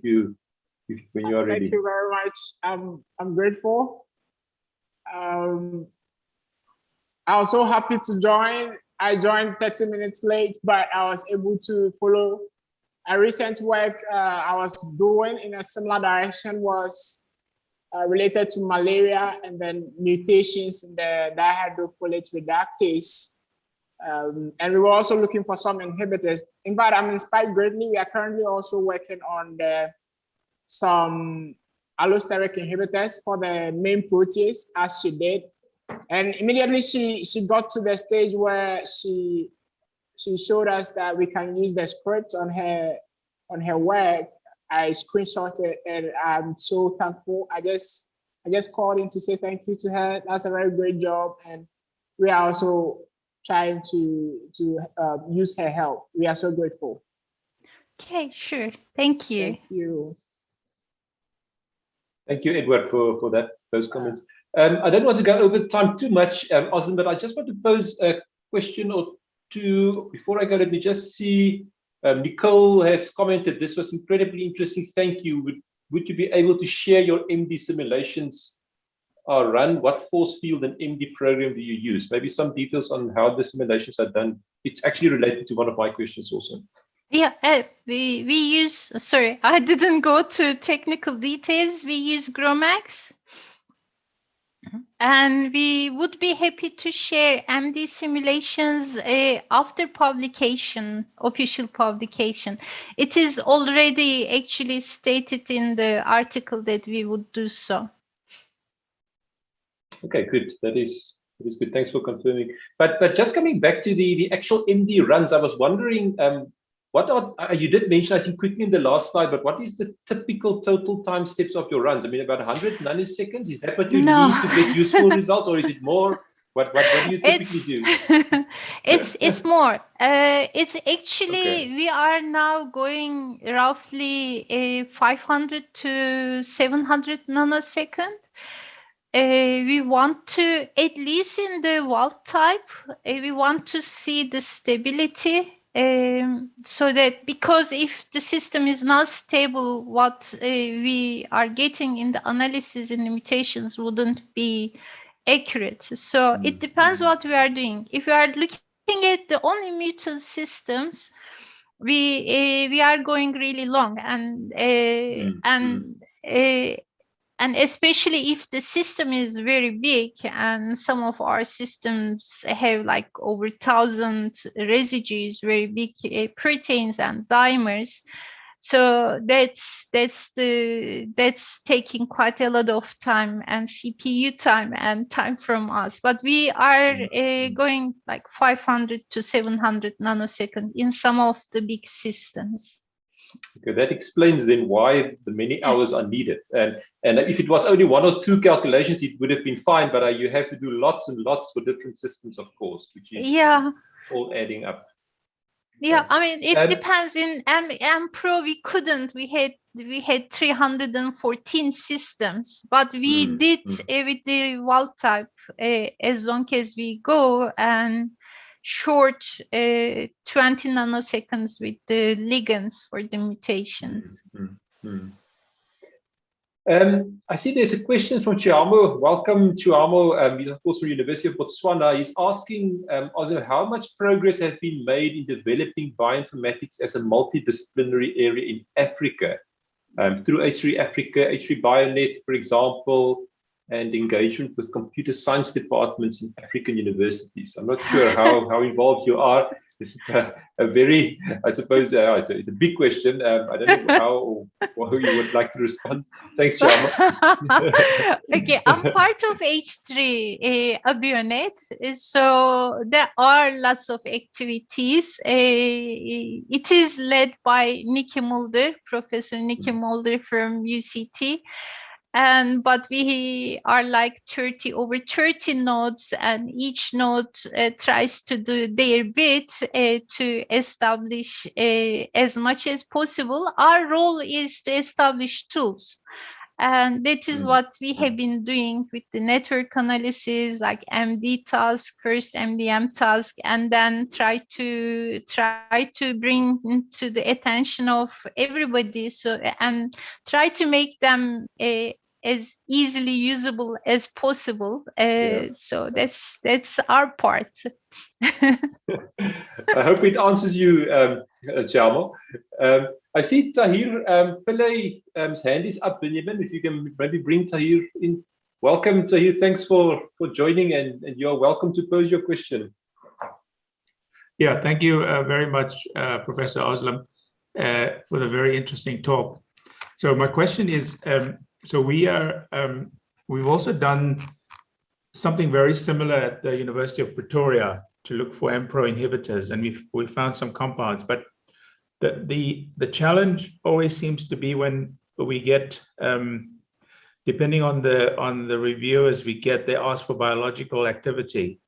when you are ready. Thank you very much. I'm grateful. I was so happy to join. I joined 30 minutes late, but I was able to follow. A recent work I was doing in a similar direction was related to malaria and then mutations in the dihydrofolate reductase. And we were also looking for some inhibitors. In fact, I'm inspired greatly. We are currently also working on some allosteric inhibitors for the main protease, as she did. And immediately she got to the stage where she showed us that we can use the script on her work. I screenshot it, and I'm so thankful. I just called in to say thank you to her. That's a very great job, and we are also trying to use her help. We are so grateful. Okay, sure. Thank you. Thank you. Thank you, Edward, for those comments. I don't want to go over time too much, Özlem, but I just want to pose a question or two. Before I go, let me just see. Nicole has commented, this was incredibly interesting. Thank you. Would you be able to share your MD simulations are run? What force field and MD program do you use? Maybe some details on how the simulations are done it's actually related to one of my questions also. Yeah, we use, sorry, I didn't go to technical details. We use GROMACS. And we would be happy to share MD simulations after publication, official publication. It is already actually stated in the article that we would do so. Okay, good. That is good. Thanks for confirming. But just coming back to the actual MD runs, I was wondering, what are, you did mention, I think, quickly in the last slide, but what is the typical total time steps of your runs? I mean, about 100 nanoseconds? Is that what you need to get useful results, or is it more? What do you typically do? It's more. It's actually, Okay. we are now going roughly 500 to 700 nanosecond. We want to, at least in the wild type, we want to see the stability. So that, because if the system is not stable, what we are getting in the analysis in the mutations wouldn't be accurate. So it depends what we are doing. If we are looking at the only mutant systems, we are going really long, and especially if the system is very big, and some of our systems have like over 1,000 residues, very big proteins and dimers. So that's taking quite a lot of time and CPU time and time from us. But we are going like 500 to 700 nanosecond in some of the big systems. Okay, that explains then why the many hours are needed. And if it was only 1 or 2 calculations, it would have been fine. But you have to do lots and lots for different systems, of course, which is all adding up. Yeah, I mean, it depends. In Mpro, we couldn't. We had 314 systems, but we did with the wild type as long as we go, and short 20 nanoseconds with the ligands for the mutations. I see there's a question from Chiamo. Welcome, Chiamo. He's of course from University of Botswana. He's asking also how much progress has been made in developing bioinformatics as a multidisciplinary area in Africa, through H3 Africa, H3 Bionet, for example, and engagement with computer science departments in African universities. I'm not sure how involved you are. This is a very, I suppose, it's a big question. I don't know how you would like to respond. Thanks, Chiamo. Okay, I'm part of H3 Bionet, so there are lots of activities. It is led by Nikki Mulder, Professor Nikki Mulder from UCT. But we are like over 30 nodes, and each node tries to do their bit to establish as much as possible. Our role is to establish tools. And that is what we have been doing with the network analysis, like MD task, first MDM task, and then try to bring to the attention of everybody, and try to make them as easily usable as possible. So that's our part. I hope it answers you, Chiamo. I see Tahir Pillai's hand is up, Benjamin. If you can maybe bring Tahir in. Welcome, Tahir. Thanks for joining, and you're welcome to pose your question. Yeah, thank you very much, Professor Özlem, for the very interesting talk. So my question is, so we've also done something very similar at the University of Pretoria to look for Mpro inhibitors, and we found some compounds, but the challenge always seems to be when we get, depending on the reviewers we get, they ask for biological activity.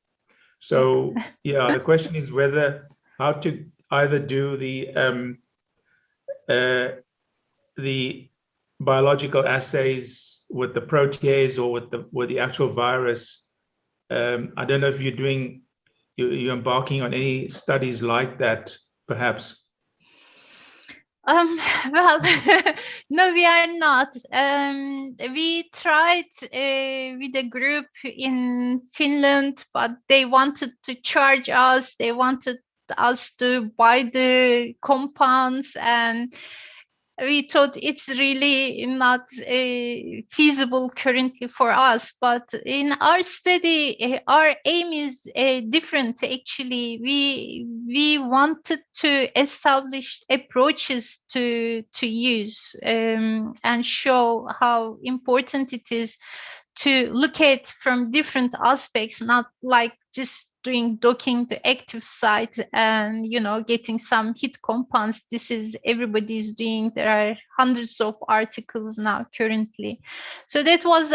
So yeah, the question is how to either do the biological assays with the protease or with the actual virus. I don't know if you're embarking on any studies like that, perhaps. Well, no, we are not. We tried with a group in Finland, but they wanted to charge us. They wanted us to buy the compounds, and we thought it's really not feasible currently for us. But in our study, our aim is different. Actually, we wanted to establish approaches to use and show how important it is to look at from different aspects, not like just doing docking to active site and getting some hit compounds. This is everybody's doing. There are hundreds of articles now currently. So that was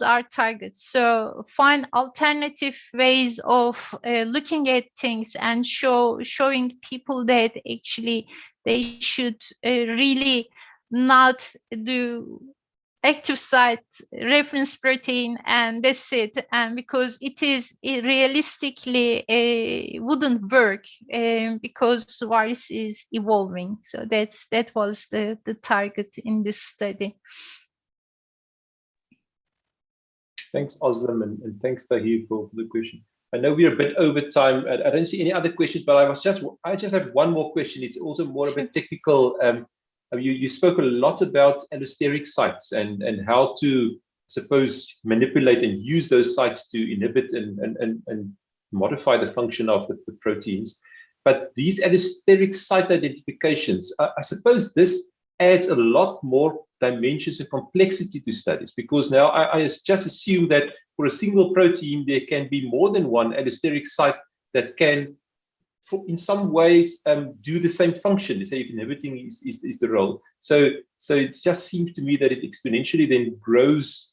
our target. So find alternative ways of looking at things and showing people that actually they should really not do active site reference protein and that's it, and because it realistically wouldn't work because virus is evolving. So that was the target in this study. Thanks, Özlem, and thanks, Tahir, for the question. I know we're a bit over time. I don't see any other questions, but I just have one more question. It's also more of a technical. You spoke a lot about allosteric sites and how to, suppose, manipulate and use those sites to inhibit and modify the function of the proteins. But these allosteric site identifications, I suppose this adds a lot more dimensions and complexity to studies, because now I just assume that for a single protein, there can be more than one allosteric site that can, in some ways, do the same function. Say if inhibiting is the role. So it just seems to me that it exponentially then grows,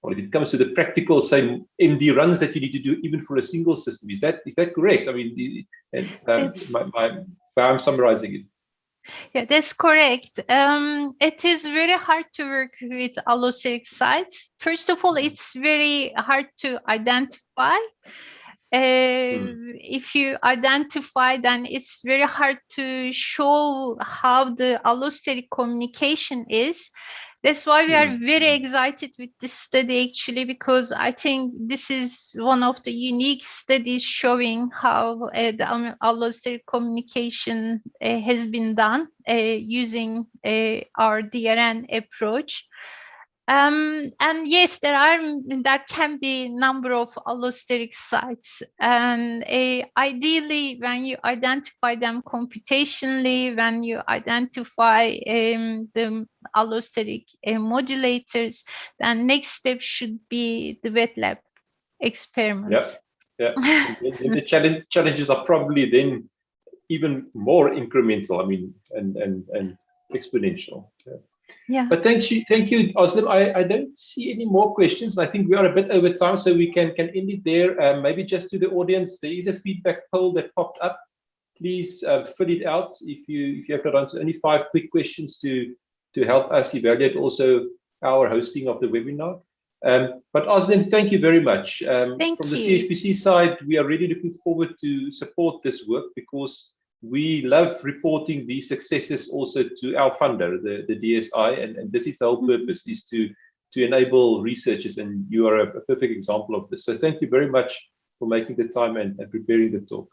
or if it comes to the practical, say, MD runs that you need to do even for a single system. Is that correct? I mean, I'm summarizing it. Yeah, that's correct. It is very hard to work with allosteric sites. First of all, it's very hard to identify. If you identify, then it's very hard to show how the allosteric communication is. That's why we are very excited with this study, actually, because I think this is one of the unique studies showing how the allosteric communication has been done using our DRN approach. And yes, there can be number of allosteric sites, and ideally, when you identify them computationally, when you identify the allosteric modulators, then next step should be the wet lab experiments. Yeah. The challenges are probably then even more incremental. I mean, and exponential. Yeah. But thank you, Özlem. I don't see any more questions. I think we are a bit over time, so we can end it there. Maybe just to the audience, there is a feedback poll that popped up. Please fill it out if you have not answered. Only 5 quick questions to help us evaluate also our hosting of the webinar. But Özlem, thank you very much. From the CHPC side, we are really looking forward to support this work, because we love reporting these successes also to our funder, the DSI, and this is the whole purpose, is to enable researchers, and you are a perfect example of this. So thank you very much for making the time and preparing the talk.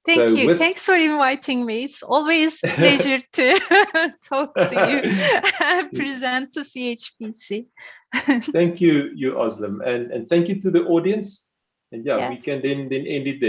Thank you. Thanks for inviting me. It's always a pleasure to talk to you and present to CHPC. Thank you, Özlem, and thank you to the audience. And we can then end it there.